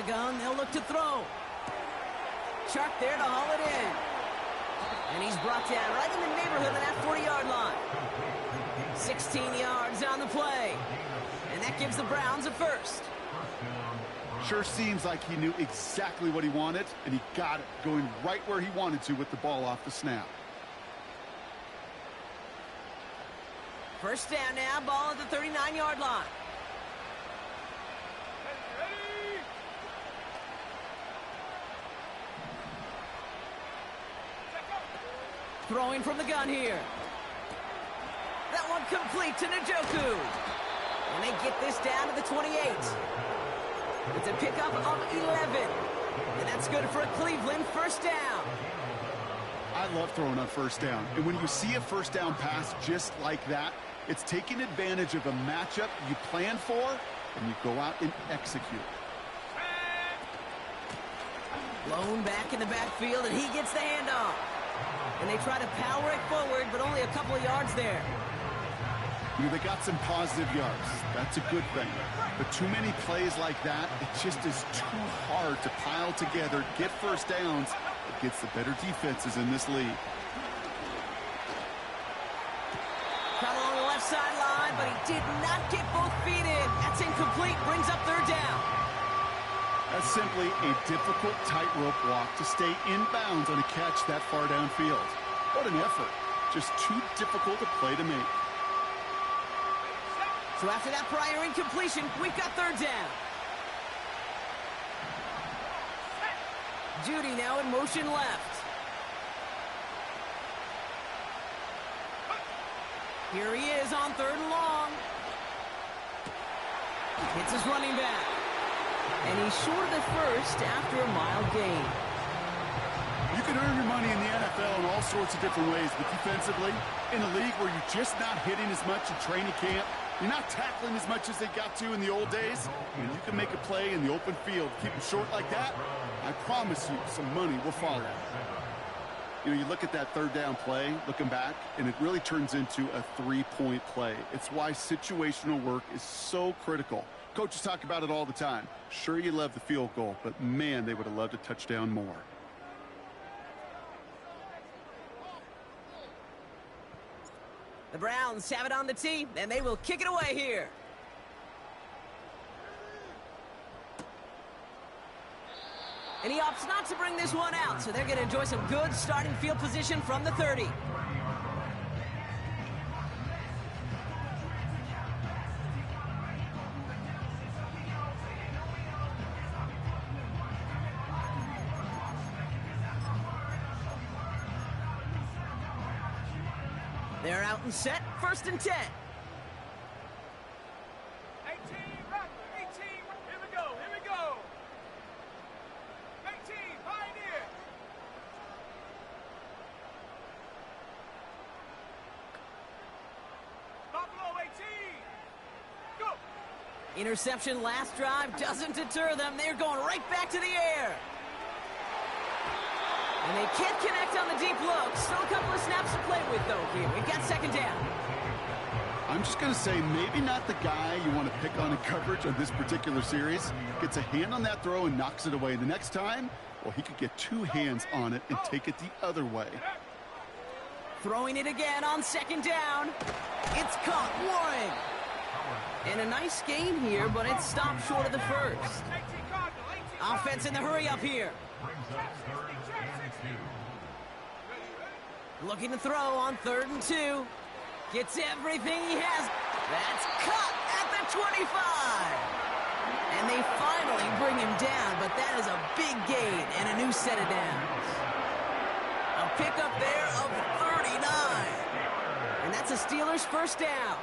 the gun. They'll look to throw. Chark there to haul it in. And he's brought down right in the neighborhood of that 40-yard line. 16 yards on the play. And that gives the Browns a first. Sure seems like he knew exactly what he wanted, and he got it, going right where he wanted to with the ball off the snap. First down now, ball at the 39-yard line. Throwing from the gun here. That one complete to Njoku. And they get this down to the 28. It's a pickup of 11. And that's good for a Cleveland first down. I love throwing on first down. And when you see a first down pass just like that, it's taking advantage of a matchup you plan for, and you go out and execute. Blown back in the backfield, and he gets the handoff. And they try to power it forward, but only a couple of yards there. You know, they got some positive yards. That's a good thing. But too many plays like that, it just is too hard to pile together, get first downs against the better defenses in this league. Caught along the left sideline, but he did not get both feet in. That's incomplete, brings up third down. That's simply a difficult tightrope walk to stay in bounds on a catch that far downfield. What an effort. Just too difficult a play to make. So after that prior incompletion, we've got third down. Judy now in motion left. Here he is on third and long. Hits his running back. And he's short of the first after a mild gain. You can earn your money in the NFL in all sorts of different ways, but defensively, in a league where you're just not hitting as much in training camp, you're not tackling as much as they got to in the old days, and you can make a play in the open field, keep it short like that, I promise you some money will follow. You know, you look at that third down play, looking back, and it really turns into a three-point play. It's why situational work is so critical. Coaches talk about it all the time. Sure, you love the field goal, but man, they would have loved a touchdown more. The Browns have it on the tee, and they will kick it away here. And he opts not to bring this one out, so they're going to enjoy some good starting field position from the 30. They're out and set, first and 10. 18, right, 18, here we go, here we go. 18, Pioneer. Buffalo 18, go. Interception last drive doesn't deter them. They're going right back to the air. And they can't connect on the deep look. Still a couple of snaps to play with, though, here. We've got second down. I'm just going to say maybe not the guy you want to pick on in coverage on this particular series. Gets a hand on that throw and knocks it away. The next time, well, he could get two hands on it and take it the other way. Throwing it again on second down. It's caught, one. And a nice gain here, but it stopped short of the first. Offense in the hurry up here. Looking to throw on third and 2. Gets everything he has. That's cut at the 25. And they finally bring him down, but that is a big gain and a new set of downs. A pickup there of 39. And that's a Steelers first down.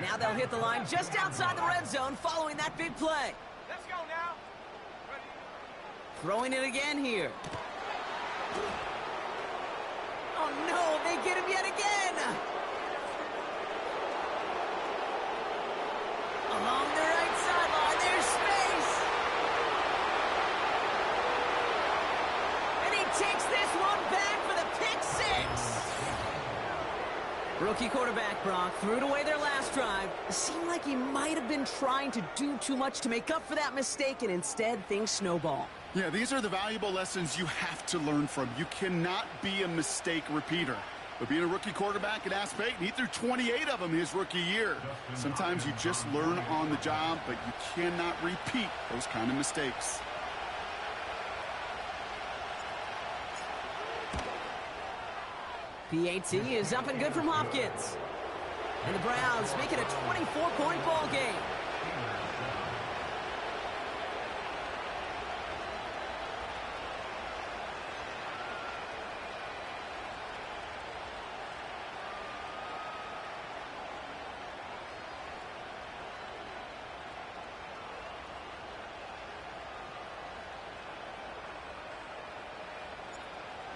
Now they'll hit the line just outside the red zone following that big play. Let's go now. Throwing it again here. Oh, no, they get him yet again. Along the right sideline, there's space. And he takes this one back for the pick six. Rookie quarterback Brock threw it away their last drive. It seemed like he might have been trying to do too much to make up for that mistake, and instead things snowball. Yeah, these are the valuable lessons you have to learn from. You cannot be a mistake repeater. But being a rookie quarterback at Ass Payton, he threw 28 of them his rookie year. Sometimes you just learn on the job, but you cannot repeat those kind of mistakes. PAT is up and good from Hopkins. And the Browns make it a 24-point ball game.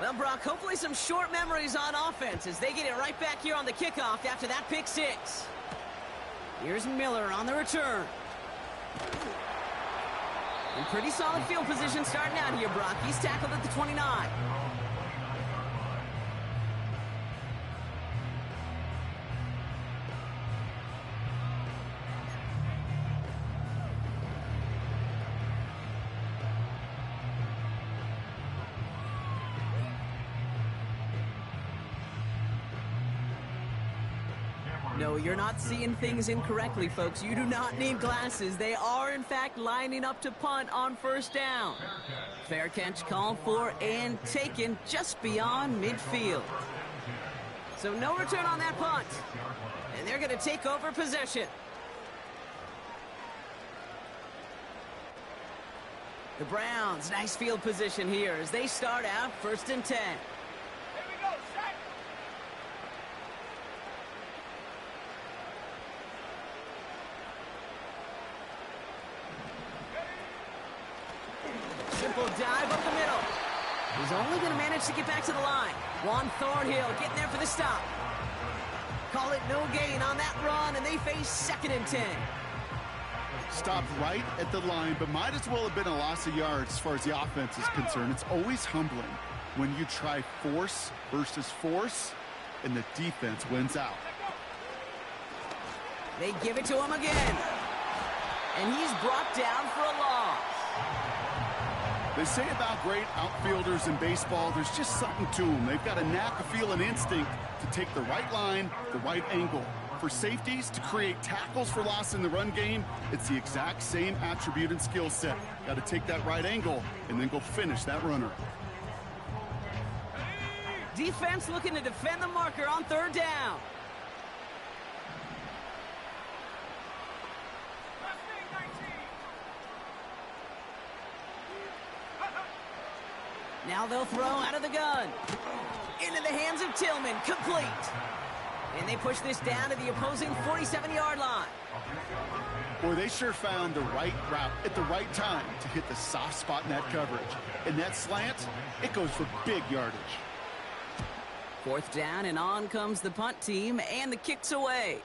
Well, Brock, hopefully some short memories on offense as they get it right back here on the kickoff after that pick six. Here's Miller on the return. In pretty solid field position starting out here, Brock. He's tackled at the 29. No, you're not seeing things incorrectly, folks. You do not need glasses. They are, in fact, lining up to punt on first down. Fair catch called for and taken just beyond midfield. So no return on that punt. And they're going to take over possession. The Browns, nice field position here as they start out 1st and 10. Here we go, set. Simple dive up the middle. He's only going to manage to get back to the line. Juan Thornhill getting there for the stop. Call it no gain on that run, and they face 2nd and 10. Stopped right at the line, but might as well have been a loss of yards as far as the offense is concerned. It's always humbling when you try force versus force, and the defense wins out. They give it to him again. And he's brought down for a loss. They say about great outfielders in baseball, there's just something to them. They've got a knack, a feel, an instinct to take the right line, the right angle. For safeties to create tackles for loss in the run game, it's the exact same attribute and skill set. Got to take that right angle and then go finish that runner. Defense looking to defend the marker on 3rd down. Now they'll throw out of the gun. Into the hands of Tillman, complete. And they push this down to the opposing 47-yard line. Boy, they sure found the right route at the right time to hit the soft spot in that coverage. And that slant, it goes for big yardage. 4th down, and on comes the punt team, and the kick's away.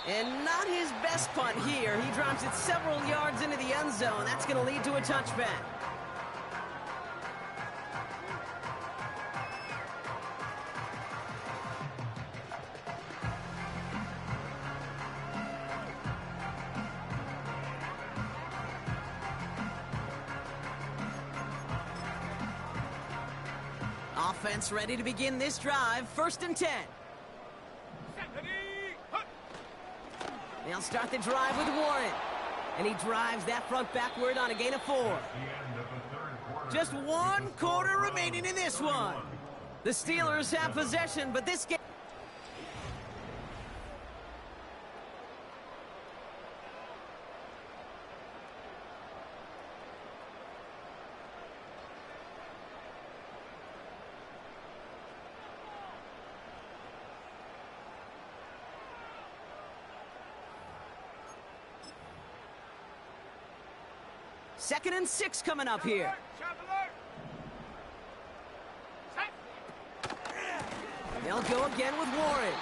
And not his best punt here. He drops it several yards into the end zone. That's going to lead to a touchback. Offense ready to begin this drive. 1st and 10. They'll start the drive with Warren. And he drives that front backward on a gain of 4. Just 1 quarter remaining in this one. The Steelers have possession, but this game... Second and 6 coming up here. They'll go again with Warren.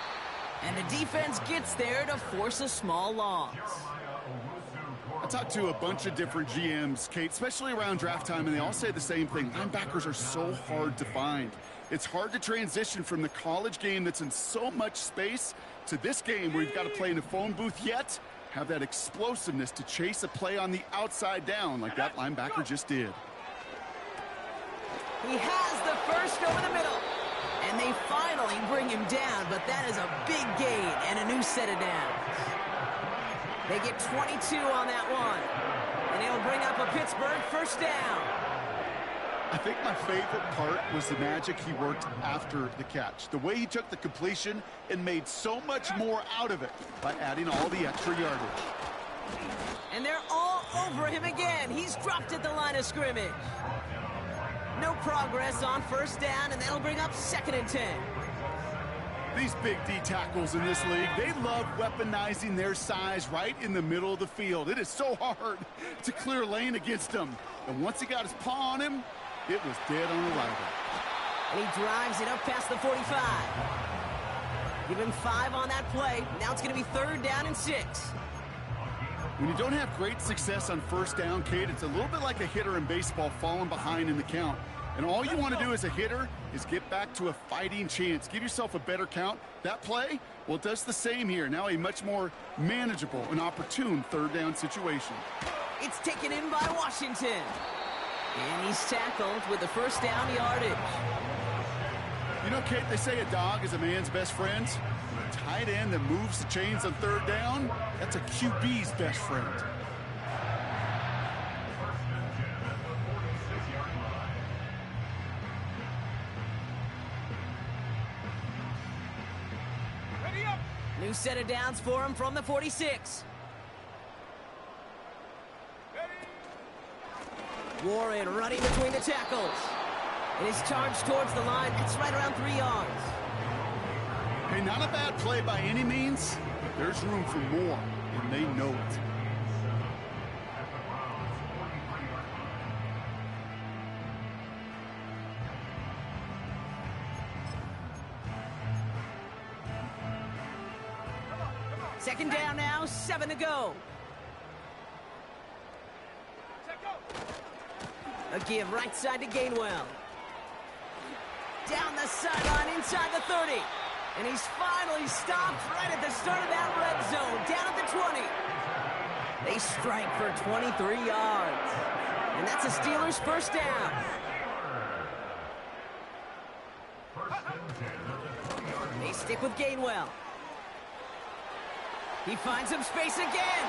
And the defense gets there to force a small loss. I talked to a bunch of different GMs, Kate, especially around draft time, and they all say the same thing. Linebackers are so hard to find. It's hard to transition from the college game that's in so much space to this game where you've got to play in a phone booth, yet have that explosiveness to chase a play on the outside down like that linebacker just did. He has the first over the middle. And they finally bring him down, but that is a big gain and a new set of downs. They get 22 on that one. And it'll bring up a Pittsburgh first down. I think my favorite part was the magic he worked after the catch. The way he took the completion and made so much more out of it by adding all the extra yardage. And they're all over him again. He's dropped at the line of scrimmage. No progress on first down, and that'll bring up 2nd and 10. These big D tackles in this league, they love weaponizing their size right in the middle of the field. It is so hard to clear lane against them. And once he got his paw on him, it was dead on arrival. And he drives it up past the 45. Give him 5 on that play. Now it's going to be 3rd down and 6. When you don't have great success on first down, Kate, it's a little bit like a hitter in baseball falling behind in the count. And all you want to do as a hitter is get back to a fighting chance. Give yourself a better count. That play, well, it does the same here. Now a much more manageable and opportune 3rd down situation. It's taken in by Washington. And he's tackled with the first down yardage. You know, Kate, they say a dog is a man's best friend. A tight end that moves the chains on 3rd down, that's a QB's best friend. Ready up. New set of downs for him from the 46. Warren running between the tackles. And his charge towards the line, it's right around 3 yards. Hey, not a bad play by any means, but there's room for more, and they know it. Second down now, 7 to go. A give right side to Gainwell. Down the sideline inside the 30. And he's finally stopped right at the start of that red zone, down at the 20. They strike for 23 yards. And that's a Steelers first down. They stick with Gainwell. He finds some space again.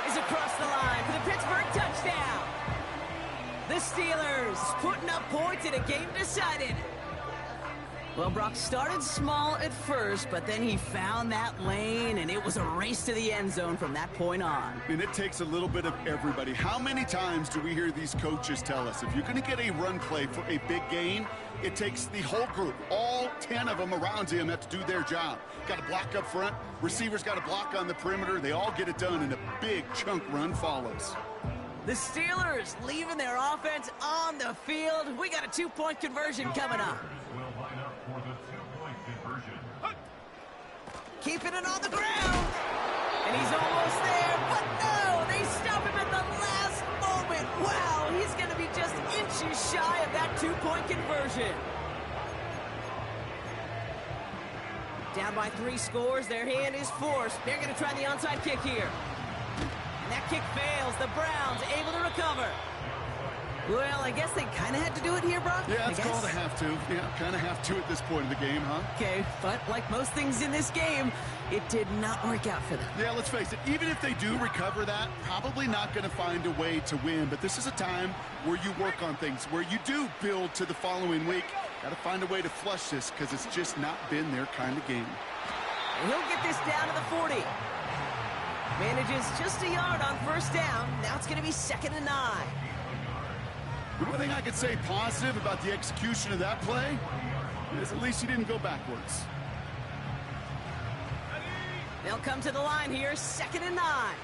Is across the line for the Pittsburgh touchdown. The Steelers putting up points in a game decided. Well, Brock started small at first, but then he found that lane, and it was a race to the end zone from that point on. And it takes a little bit of everybody. How many times do we hear these coaches tell us, if you're going to get a run play for a big gain, it takes the whole group, all 10 of them around him have to do their job. Got to block up front, receivers got to block on the perimeter. They all get it done, and a big chunk run follows. The Steelers leaving their offense on the field. We got a 2-point conversion coming up. Keeping it on the ground. And he's almost there, but no, they stop him at the last moment. Wow, he's going to be just inches shy of that 2-point conversion. Down by 3 scores, their hand is forced. They're going to try the onside kick here. And that kick fails. The Browns able to recover. Well, I guess they kind of had to do it here, Brock. Yeah, it's called a have to. Yeah, kind of have to at this point in the game, huh? Okay, but like most things in this game, it did not work out for them. Yeah, let's face it, even if they do recover that, probably not going to find a way to win. But this is a time where you work on things, where you do build to the following week. Got to find a way to flush this because it's just not been their kind of game. And he'll get this down to the 40. Manages just a yard on first down. Now it's going to be 2nd and 9. The one thing I could say positive about the execution of that play is at least he didn't go backwards. They'll come to the line here, 2nd and 9.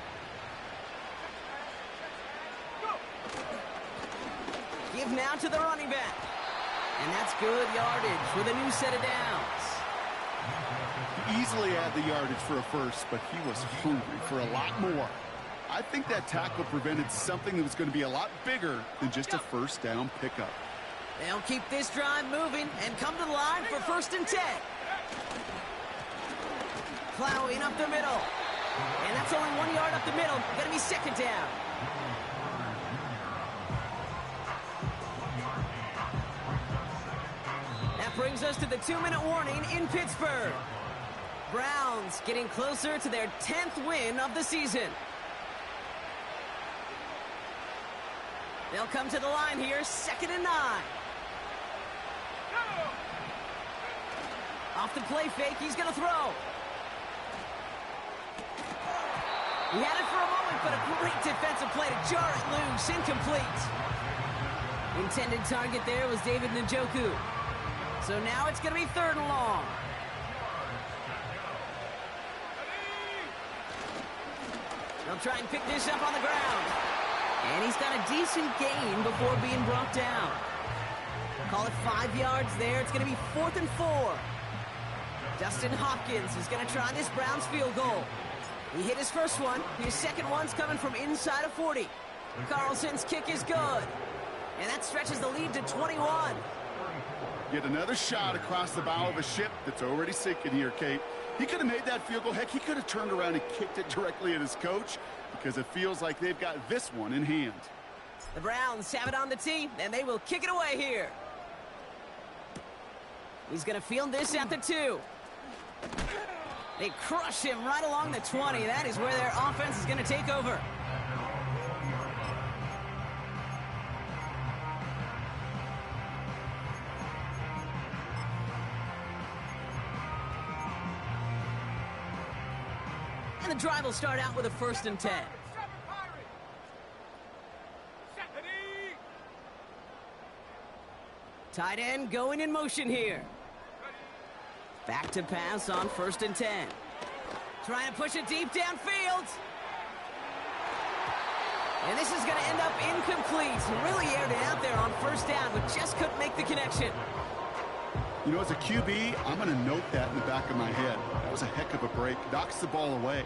Give now to the running back. And that's good yardage with a new set of downs. He easily had the yardage for a first, but he was hungry for a lot more. I think that tackle prevented something that was going to be a lot bigger than just a first down pickup. They'll keep this drive moving and come to the line for 1st and 10. Plowing up the middle. And that's only 1 yard up the middle. Gonna be 2nd down. That brings us to the 2-minute warning in Pittsburgh. Browns getting closer to their 10th win of the season. They'll come to the line here, 2nd and 9. Off the play fake, he's gonna throw. He had it for a moment, but a great defensive play to jar it loose. Incomplete. Intended target there was David Njoku. So now it's going to be 3rd and long. They'll try and pick this up on the ground. And he's got a decent gain before being brought down. Call it 5 yards there. It's going to be 4th and 4. Dustin Hopkins is going to try this Browns field goal. He hit his first one. His second one's coming from inside of 40. Carlson's kick is good. And that stretches the lead to 21. Yet another shot across the bow of a ship that's already sinking here, Kate. He could have made that field goal. Heck, he could have turned around and kicked it directly at his coach because it feels like they've got this one in hand. The Browns have it on the tee, and they will kick it away here. He's going to field this at the 2. They crush him right along the 20. That is where their offense is going to take over. And the drive will start out with a 1st and 10. Tight end going in motion here. Back to pass on 1st and 10. Trying to push it deep downfield. And this is going to end up incomplete. Really aired it out there on 1st down, but just couldn't make the connection. You know, as a QB, I'm going to note that in the back of my head. That was a heck of a break. Knocks the ball away.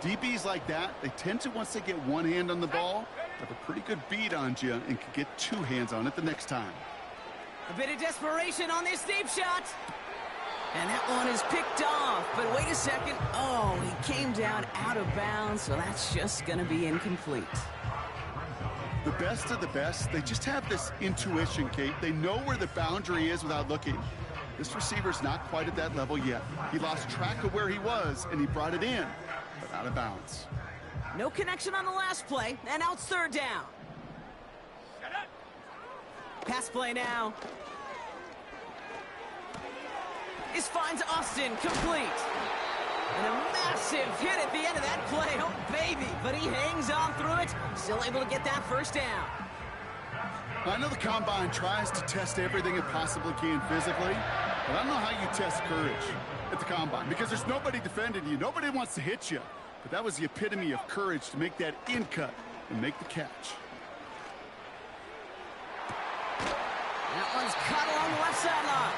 DBs like that, they tend to, once they get one hand on the ball, have a pretty good beat on you and can get 2 hands on it the next time. A bit of desperation on this deep shot. And that one is picked off. But wait a second. Oh, he came down out of bounds, so that's just going to be incomplete. The best of the best, they just have this intuition, Kate. They know where the boundary is without looking. This receiver's not quite at that level yet. He lost track of where he was, and he brought it in, but out of bounds. No connection on the last play, and now it's 3rd down. Pass play now. This finds Austin complete. And a massive hit at the end of that play. Oh, baby. But he hangs on through it. Still able to get that 1st down. I know the Combine tries to test everything it possibly can physically, but I don't know how you test courage at the Combine because there's nobody defending you. Nobody wants to hit you. But that was the epitome of courage to make that in cut and make the catch. That one's caught along the left sideline.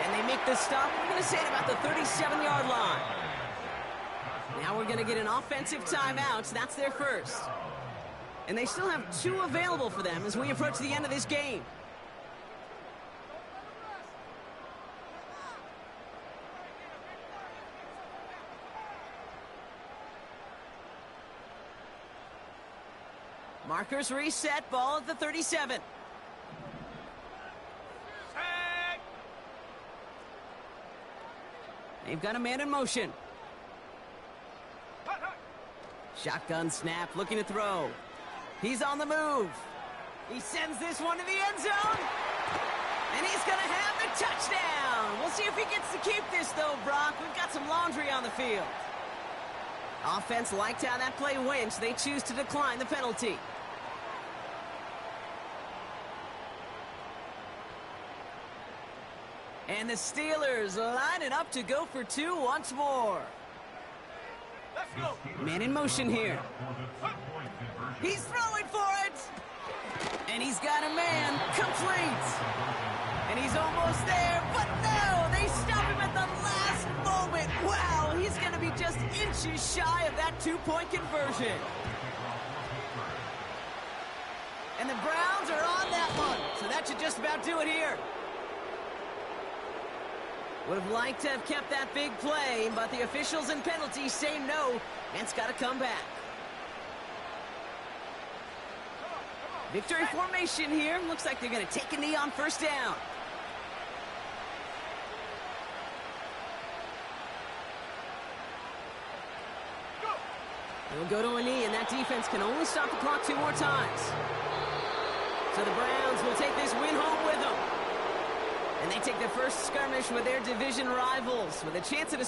And they make the stop, we're going to say, at about the 37-yard line. Now we're going to get an offensive timeout. So that's their first. And they still have 2 available for them as we approach the end of this game. Markers reset, ball at the 37. They've got a man in motion. Shotgun snap, looking to throw. He's on the move. He sends this one to the end zone. And he's going to have the touchdown. We'll see if he gets to keep this, though, Brock. We've got some laundry on the field. Offense liked how that play went. They choose to decline the penalty. And the Steelers lining up to go for 2 once more. Let's go. Man in motion here. He's throwing for it. And he's got a man complete. And he's almost there, but no, they stop him at the last moment. Wow, he's going to be just inches shy of that 2-point conversion. And the Browns are on that one, so that should just about do it here. Would have liked to have kept that big play, but the officials and penalties say no, and it's got to come back. Victory formation here. Looks like they're going to take a knee on first down. They'll go to a knee, and that defense can only stop the clock 2 more times. So the Browns will take this win home with them. And they take their first skirmish with their division rivals with a chance at a